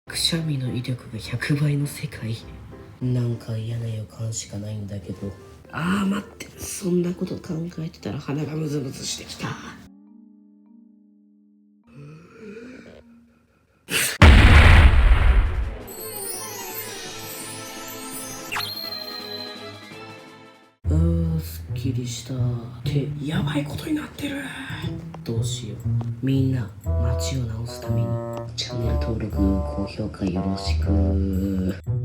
くしゃみの威力が100倍の世界。なんか嫌な予感しかないんだけど。待って、そんなこと考えてたら鼻がムズムズしてきた。すっきりした。ってやばいことになってる。どうしよう。みんな街を直すためにチャンネル登録高評価よろしく。